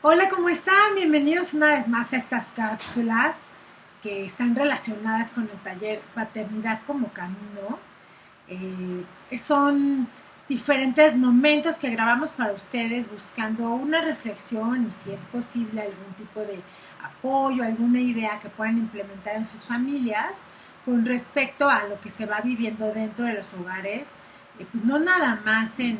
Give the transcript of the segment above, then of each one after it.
Hola, ¿cómo están? Bienvenidos una vez más a estas cápsulas que están relacionadas con el taller Paternidad como Camino. Son diferentes momentos que grabamos para ustedes buscando una reflexión y si es posible algún tipo de apoyo, alguna idea que puedan implementar en sus familias con respecto a lo que se va viviendo dentro de los hogares, pues no nada más en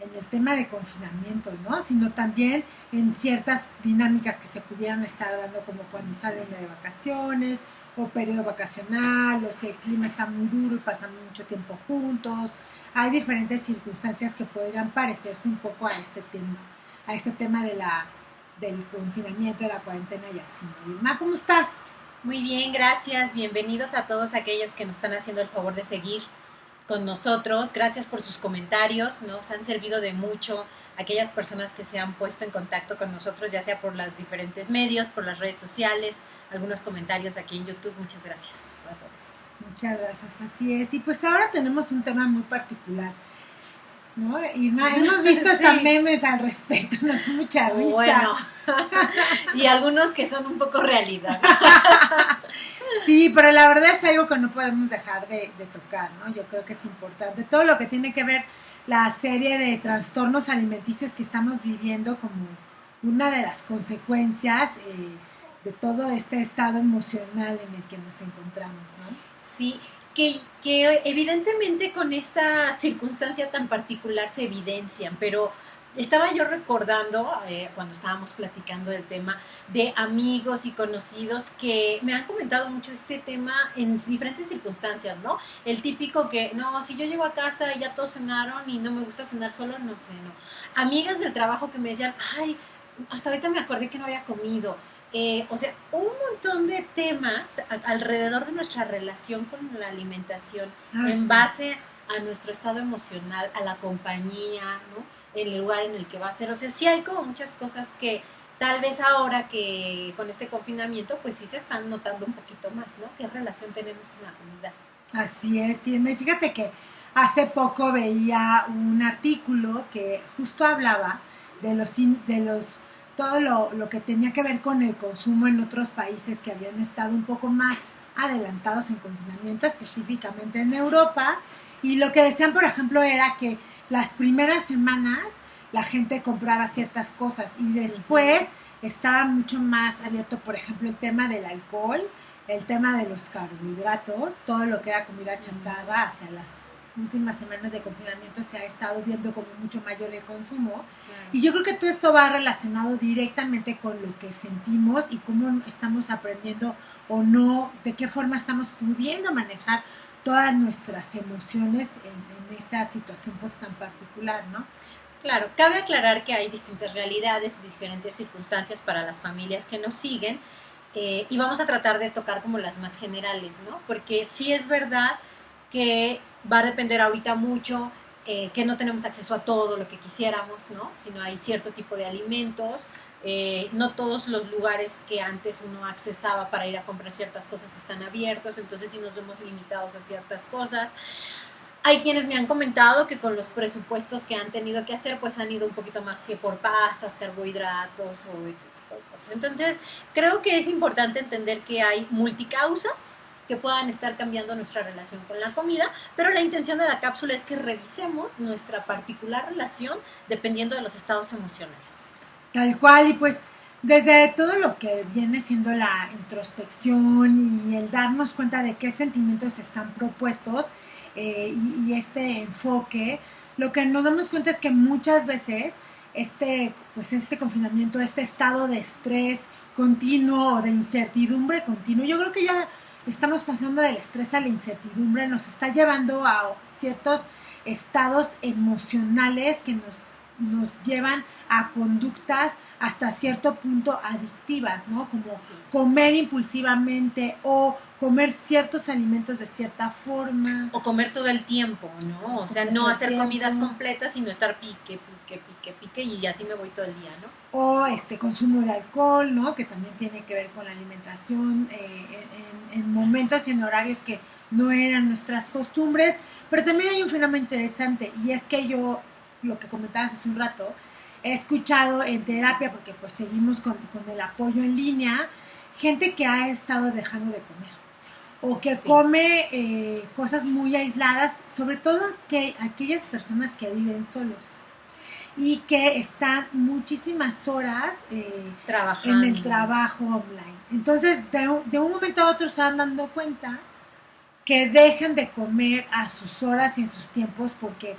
el tema de confinamiento, ¿no? Sino también en ciertas dinámicas que se pudieran estar dando, como cuando salen de vacaciones o periodo vacacional, o si el clima está muy duro y pasan mucho tiempo juntos. Hay diferentes circunstancias que podrían parecerse un poco a este tema del confinamiento, de la cuarentena y así, ¿no? Irma, ¿cómo estás? Muy bien, gracias. Bienvenidos a todos aquellos que nos están haciendo el favor de seguir con nosotros. Gracias por sus comentarios, nos han servido de mucho aquellas personas que se han puesto en contacto con nosotros, ya sea por los diferentes medios, por las redes sociales, algunos comentarios aquí en YouTube. Muchas gracias a todos. Muchas gracias, así es. Y pues ahora tenemos un tema muy particular, ¿no? Irma, hemos visto hasta Sí. memes al respecto, nos da mucha risa. Bueno, y algunos que son un poco realidad. Sí, pero la verdad es algo que no podemos dejar de tocar, ¿no? Yo creo que es importante. Todo lo que tiene que ver la serie de trastornos alimenticios que estamos viviendo como una de las consecuencias de todo este estado emocional en el que nos encontramos, ¿no? Sí, que evidentemente con esta circunstancia tan particular se evidencian, pero estaba yo recordando, cuando estábamos platicando del tema, de amigos y conocidos que me han comentado mucho este tema en diferentes circunstancias, ¿no? El típico que, no, si yo llego a casa y ya todos cenaron y no me gusta cenar solo, no ceno. Amigas del trabajo que me decían, ay, hasta ahorita me acordé que no había comido. O sea, un montón de temas alrededor de nuestra relación con la alimentación en Sí. base a nuestro estado emocional, a la compañía, ¿no? El lugar en el que va a ser. O sea, sí hay como muchas cosas que tal vez ahora que con este confinamiento, pues sí se están notando un poquito más, ¿no? ¿Qué relación tenemos con la comida? Así es, y fíjate que hace poco veía un artículo que justo hablaba de los todo lo que tenía que ver con el consumo en otros países que habían estado un poco más adelantados en confinamiento, específicamente en Europa, y lo que decían, por ejemplo, era que las primeras semanas la gente compraba ciertas cosas y después estaba mucho más abierto, por ejemplo, el tema del alcohol, el tema de los carbohidratos, todo lo que era comida chatarra hacia las últimas semanas de confinamiento se ha estado viendo como mucho mayor el consumo. Claro. Y yo creo que todo esto va relacionado directamente con lo que sentimos y cómo estamos aprendiendo o no, de qué forma estamos pudiendo manejar todas nuestras emociones en esta situación pues tan particular, ¿no? Claro, cabe aclarar que hay distintas realidades y diferentes circunstancias para las familias que nos siguen. Y vamos a tratar de tocar como las más generales, ¿no? Porque sí es verdad que va a depender ahorita mucho, que no tenemos acceso a todo lo que quisiéramos, ¿no? Sino hay cierto tipo de alimentos, no todos los lugares que antes uno accesaba para ir a comprar ciertas cosas están abiertos, entonces sí nos vemos limitados a ciertas cosas. Hay quienes me han comentado que con los presupuestos que han tenido que hacer, pues han ido un poquito más que por pastas, carbohidratos o este tipo de cosas. Entonces, creo que es importante entender que hay multicausas que puedan estar cambiando nuestra relación con la comida, pero la intención de la cápsula es que revisemos nuestra particular relación dependiendo de los estados emocionales. Tal cual, y pues desde todo lo que viene siendo la introspección y el darnos cuenta de qué sentimientos están propuestos y este enfoque, lo que nos damos cuenta es que muchas veces este confinamiento, este estado de estrés continuo o de incertidumbre continuo, yo creo que ya estamos pasando del estrés a la incertidumbre, nos está llevando a ciertos estados emocionales que nos llevan a conductas hasta cierto punto adictivas, ¿no? Como comer impulsivamente o comer ciertos alimentos de cierta forma. O comer todo el tiempo, ¿no? O sea, no hacer comidas completas, sino estar pique y así me voy todo el día, ¿no? O consumo de alcohol, ¿no? Que también tiene que ver con la alimentación en momentos y en horarios que no eran nuestras costumbres. Pero también hay un fenómeno interesante y es que yo, lo que comentabas hace un rato, he escuchado en terapia, porque pues seguimos con el apoyo en línea, gente que ha estado dejando de comer o que come cosas muy aisladas, sobre todo aquellas personas que viven solos y que están muchísimas horas en el trabajo online. Entonces, de un momento a otro se van dando cuenta que dejan de comer a sus horas y en sus tiempos porque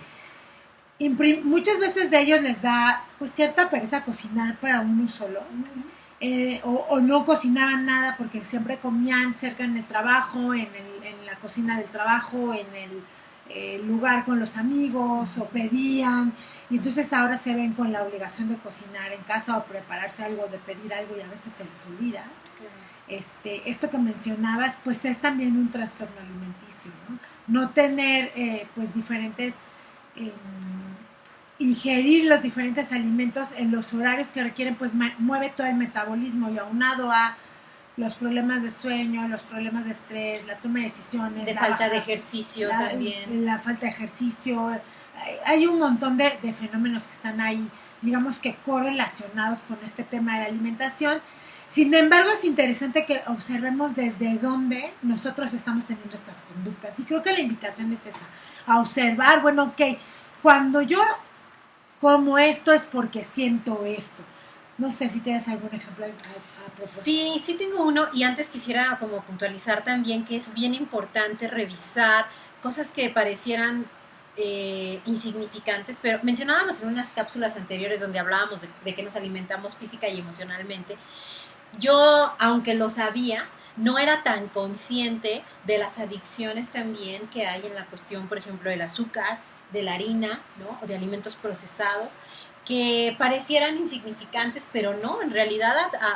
muchas veces de ellos les da pues cierta pereza cocinar para uno solo. O no cocinaban nada porque siempre comían cerca en el trabajo, en la cocina del trabajo, en el lugar con los amigos, o pedían, y entonces ahora se ven con la obligación de cocinar en casa o prepararse algo, de pedir algo, y a veces se les olvida. Esto que mencionabas, pues es también un trastorno alimenticio, no tener pues diferentes ingerir los diferentes alimentos en los horarios que requieren, pues mueve todo el metabolismo, y aunado a los problemas de sueño, los problemas de estrés, la toma de decisiones, de falta de ejercicio también. La falta de ejercicio. Hay un montón de fenómenos que están ahí, digamos que correlacionados con este tema de la alimentación. Sin embargo, es interesante que observemos desde dónde nosotros estamos teniendo estas conductas. Y creo que la invitación es esa, a observar, bueno, ok, cuando yo como esto es porque siento esto. No sé si tienes algún ejemplo a propósito. Sí tengo uno, y antes quisiera como puntualizar también que es bien importante revisar cosas que parecieran insignificantes, pero mencionábamos en unas cápsulas anteriores donde hablábamos de que nos alimentamos física y emocionalmente. Yo, aunque lo sabía, no era tan consciente de las adicciones también que hay en la cuestión, por ejemplo, del azúcar, de la harina, ¿no? O de alimentos procesados, que parecieran insignificantes, pero no, en realidad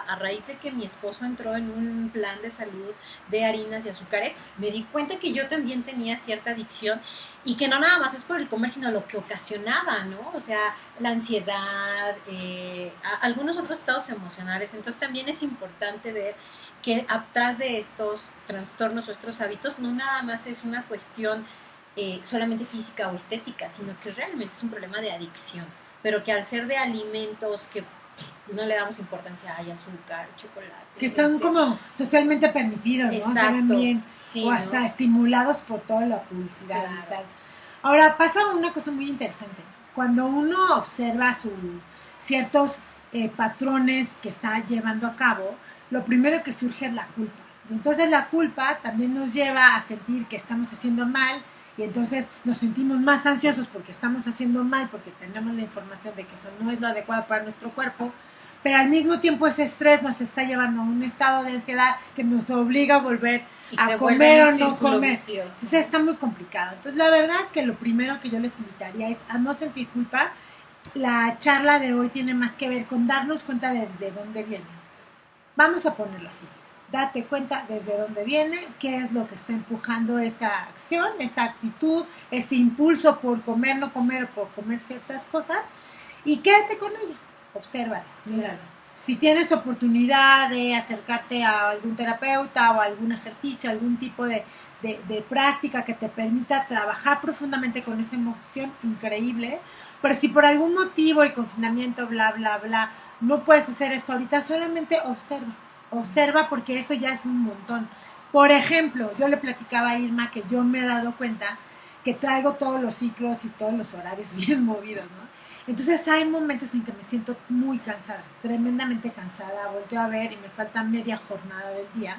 a raíz de que mi esposo entró en un plan de salud de harinas y azúcares, me di cuenta que yo también tenía cierta adicción, y que no nada más es por el comer, sino lo que ocasionaba, ¿no? O sea, la ansiedad, algunos otros estados emocionales. Entonces también es importante ver que atrás de estos trastornos o estos hábitos no nada más es una cuestión solamente física o estética, sino que realmente es un problema de adicción, pero que al ser de alimentos que no le damos importancia, hay azúcar, chocolate, que están como socialmente permitidos, ¿no? Exacto, se ven bien, sí, o hasta ¿no? estimulados por toda la publicidad, claro. Y tal. Ahora pasa una cosa muy interesante, cuando uno observa ciertos patrones que está llevando a cabo, lo primero que surge es la culpa. Y entonces la culpa también nos lleva a sentir que estamos haciendo mal, y entonces nos sentimos más ansiosos porque estamos haciendo mal, porque tenemos la información de que eso no es lo adecuado para nuestro cuerpo, pero al mismo tiempo ese estrés nos está llevando a un estado de ansiedad que nos obliga a volver a comer o no comer. Vicioso. Entonces está muy complicado. Entonces la verdad es que lo primero que yo les invitaría es a no sentir culpa. La charla de hoy tiene más que ver con darnos cuenta de desde dónde viene. Vamos a ponerlo así. Date cuenta desde dónde viene, qué es lo que está empujando esa acción, esa actitud, ese impulso por comer, no comer, o por comer ciertas cosas, y quédate con ello, obsérvalas, míralo. Si tienes oportunidad de acercarte a algún terapeuta o algún ejercicio, algún tipo de práctica que te permita trabajar profundamente con esa emoción, increíble. Pero si por algún motivo, el confinamiento, bla, bla, bla, no puedes hacer esto ahorita, solamente observa, porque eso ya es un montón. Por ejemplo, yo le platicaba a Irma que yo me he dado cuenta que traigo todos los ciclos y todos los horarios bien movidos, ¿no? Entonces hay momentos en que me siento muy cansada, tremendamente cansada, volteo a ver y me falta media jornada del día,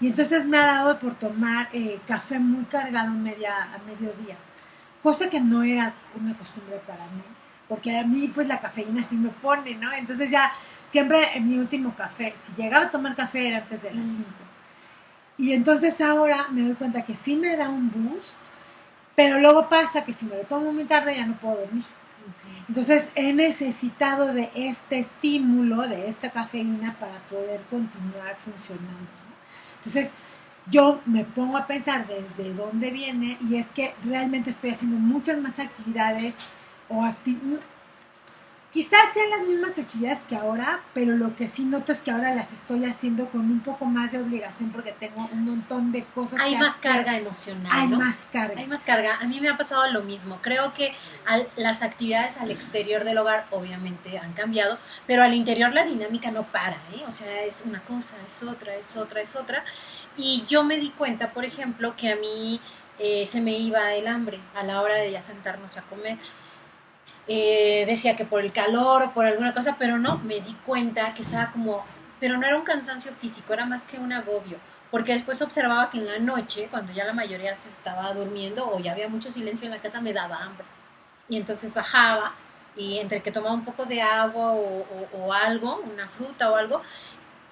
y entonces me ha dado por tomar café muy cargado a mediodía, cosa que no era una costumbre para mí, porque a mí pues la cafeína sí me pone, ¿no? Entonces ya siempre en mi último café, si llegaba a tomar café era antes de las 5. Y entonces ahora me doy cuenta que sí me da un boost, pero luego pasa que si me lo tomo muy tarde ya no puedo dormir. Entonces he necesitado de este estímulo, de esta cafeína, para poder continuar funcionando, ¿no? Entonces yo me pongo a pensar desde dónde viene, y es que realmente estoy haciendo muchas más actividades Quizás sean las mismas actividades que ahora, pero lo que sí noto es que ahora las estoy haciendo con un poco más de obligación porque tengo un montón de cosas hay que más hacer. carga emocional, Hay ¿no? más carga. Hay más carga. A mí me ha pasado lo mismo. Creo que las actividades al exterior del hogar obviamente han cambiado, pero al interior la dinámica no para, ¿eh? O sea, es una cosa, es otra, es otra, es otra. Y yo me di cuenta, por ejemplo, que a mí se me iba el hambre a la hora de ya sentarnos a comer. Decía que por el calor o por alguna cosa, pero no, me di cuenta que estaba como, pero no era un cansancio físico, era más que un agobio, porque después observaba que en la noche, cuando ya la mayoría se estaba durmiendo o ya había mucho silencio en la casa, me daba hambre. Y entonces bajaba y entre que tomaba un poco de agua o algo, una fruta o algo,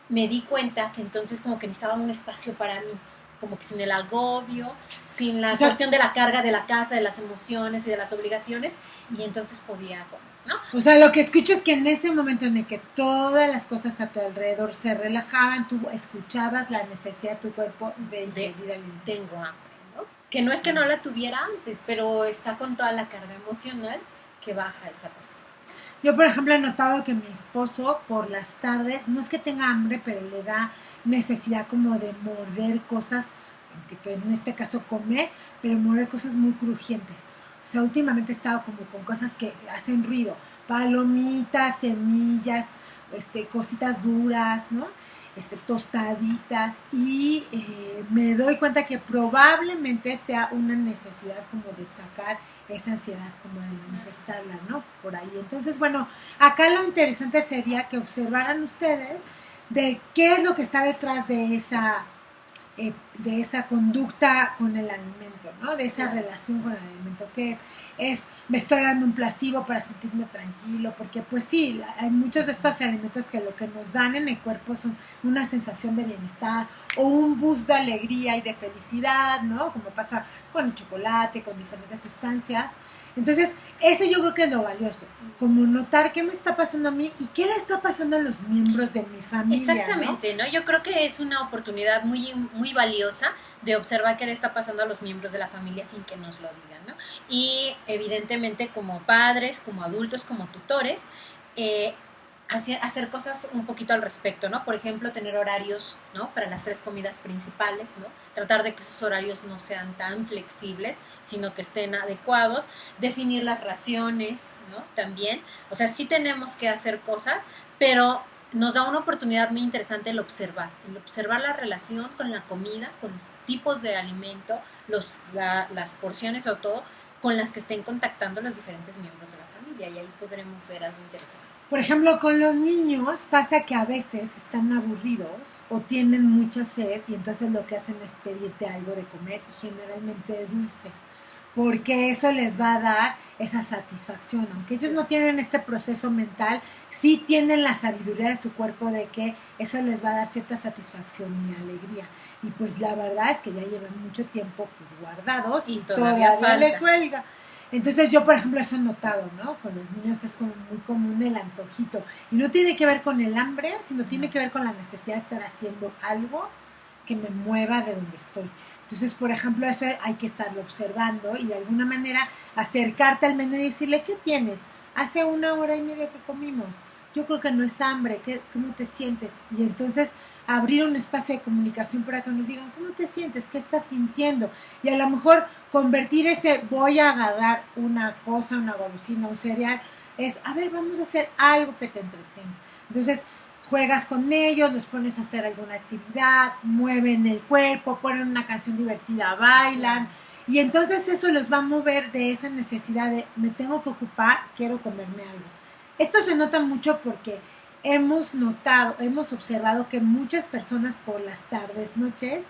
me di cuenta que entonces como que necesitaba un espacio para mí, como que sin el agobio, sin la cuestión de la carga de la casa, de las emociones y de las obligaciones, y entonces podía comer, ¿no? O sea, lo que escucho es que en ese momento en el que todas las cosas a tu alrededor se relajaban, tú escuchabas la necesidad de tu cuerpo de ingerir alimento. Tengo hambre, ¿no? Que no es que no la tuviera antes, pero está con toda la carga emocional que baja esa cuestión. Yo, por ejemplo, he notado que mi esposo por las tardes, no es que tenga hambre, pero le da necesidad como de morder cosas, aunque en este caso comer, pero morder cosas muy crujientes. O sea, últimamente he estado como con cosas que hacen ruido, palomitas, semillas, cositas duras, ¿no? Tostaditas, y me doy cuenta que probablemente sea una necesidad como de sacar esa ansiedad, como de manifestarla, ¿no? Por ahí. Entonces, bueno, acá lo interesante sería que observaran ustedes de qué es lo que está detrás de esa conducta con el alimento, ¿no? De esa relación con el alimento, que es me estoy dando un placebo para sentirme tranquilo, porque pues sí, hay muchos de estos alimentos que lo que nos dan en el cuerpo son una sensación de bienestar o un boost de alegría y de felicidad, ¿no? Como pasa con el chocolate, con diferentes sustancias. Entonces, eso yo creo que es lo valioso, como notar qué me está pasando a mí y qué le está pasando a los miembros de mi familia. Exactamente, ¿no? Yo creo que es una oportunidad muy, muy valiosa de observar qué le está pasando a los miembros de la familia sin que nos lo digan, ¿no? Y evidentemente como padres, como adultos, como tutores, hacer cosas un poquito al respecto, ¿no? Por ejemplo, tener horarios, ¿no? Para las 3 comidas principales, ¿no? Tratar de que esos horarios no sean tan flexibles, sino que estén adecuados. Definir las raciones, ¿no? También. O sea, sí tenemos que hacer cosas, pero nos da una oportunidad muy interesante el observar la relación con la comida, con los tipos de alimento, las porciones o todo, con las que estén contactando los diferentes miembros de la familia, y ahí podremos ver algo interesante. Por ejemplo, con los niños pasa que a veces están aburridos o tienen mucha sed y entonces lo que hacen es pedirte algo de comer y generalmente dulce, porque eso les va a dar esa satisfacción. Aunque ellos no tienen este proceso mental, sí tienen la sabiduría de su cuerpo de que eso les va a dar cierta satisfacción y alegría. Y pues la verdad es que ya llevan mucho tiempo pues guardados y todavía le cuelga. Entonces yo, por ejemplo, eso he notado, ¿no? Con los niños es como muy común el antojito. Y no tiene que ver con el hambre, sino tiene que ver con la necesidad de estar haciendo algo que me mueva de donde estoy. Entonces, por ejemplo, eso hay que estarlo observando y de alguna manera acercarte al menú y decirle, ¿qué tienes? Hace 1 hora y media que comimos. Yo creo que no es hambre, ¿cómo te sientes? Y entonces abrir un espacio de comunicación para que nos digan, ¿cómo te sientes? ¿Qué estás sintiendo? Y a lo mejor convertir ese voy a agarrar una cosa, una golosina, un cereal, es, a ver, vamos a hacer algo que te entretenga. Entonces, juegas con ellos, los pones a hacer alguna actividad, mueven el cuerpo, ponen una canción divertida, bailan, y entonces eso los va a mover de esa necesidad de me tengo que ocupar, quiero comerme algo. Esto se nota mucho porque hemos observado que muchas personas por las tardes, noches,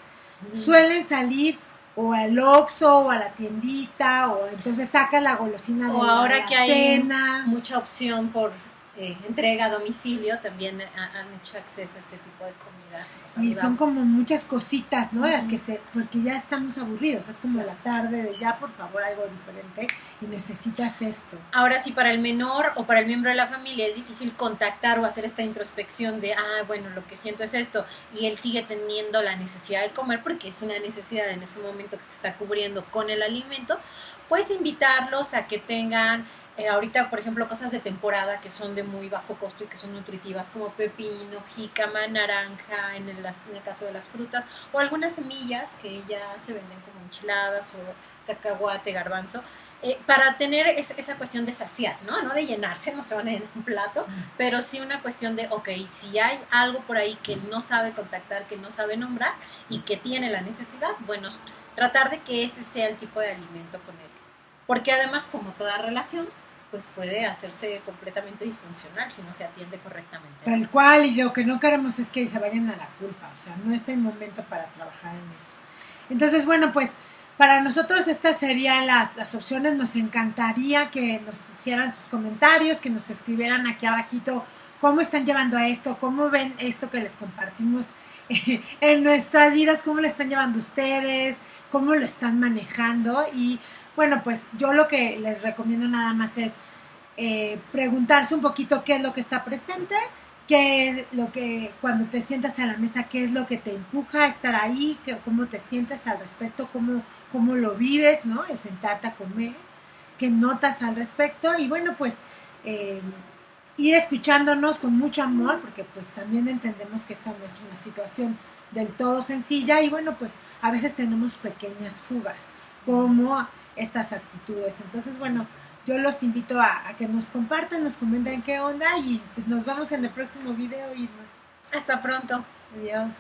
suelen salir o al Oxxo o a la tiendita, o entonces saca la golosina de o ahora que cena. Hay mucha opción por entrega a domicilio, también han hecho acceso a este tipo de comidas. Y son como muchas cositas, ¿no? Las que porque ya estamos aburridos, es como la tarde de ya, por favor, algo diferente y necesitas esto. Ahora, si para el menor o para el miembro de la familia es difícil contactar o hacer esta introspección de, bueno, lo que siento es esto, y él sigue teniendo la necesidad de comer porque es una necesidad en ese momento que se está cubriendo con el alimento, pues invitarlos a que tengan ahorita, por ejemplo, cosas de temporada que son de muy bajo costo y que son nutritivas, como pepino, jícama, naranja, en el caso de las frutas, o algunas semillas que ya se venden como enchiladas o cacahuate, garbanzo, para tener esa cuestión de saciar, ¿no? No de llenarse, no se van a llenar un plato, pero sí una cuestión de, ok, si hay algo por ahí que no sabe contactar, que no sabe nombrar y que tiene la necesidad, bueno, tratar de que ese sea el tipo de alimento con él. Porque además, como toda relación, pues puede hacerse completamente disfuncional si no se atiende correctamente. Tal cual, y lo que no queremos es que se vayan a la culpa, o sea, no es el momento para trabajar en eso. Entonces, bueno, pues para nosotros estas serían las opciones. Nos encantaría que nos hicieran sus comentarios, que nos escribieran aquí abajito cómo están llevando a esto, cómo ven esto que les compartimos en nuestras vidas, cómo lo están llevando ustedes, cómo lo están manejando. Y bueno, pues yo lo que les recomiendo nada más es preguntarse un poquito qué es lo que está presente, qué es lo que, cuando te sientas a la mesa, qué es lo que te empuja a estar ahí, cómo te sientes al respecto, cómo lo vives, ¿no? El sentarte a comer, qué notas al respecto. Y bueno, pues ir escuchándonos con mucho amor, porque pues también entendemos que esta no es una situación del todo sencilla, y bueno, pues a veces tenemos pequeñas fugas, como estas actitudes. Entonces, bueno, yo los invito a que nos compartan, nos comenten qué onda, y pues nos vemos en el próximo video, y hasta pronto. Adiós.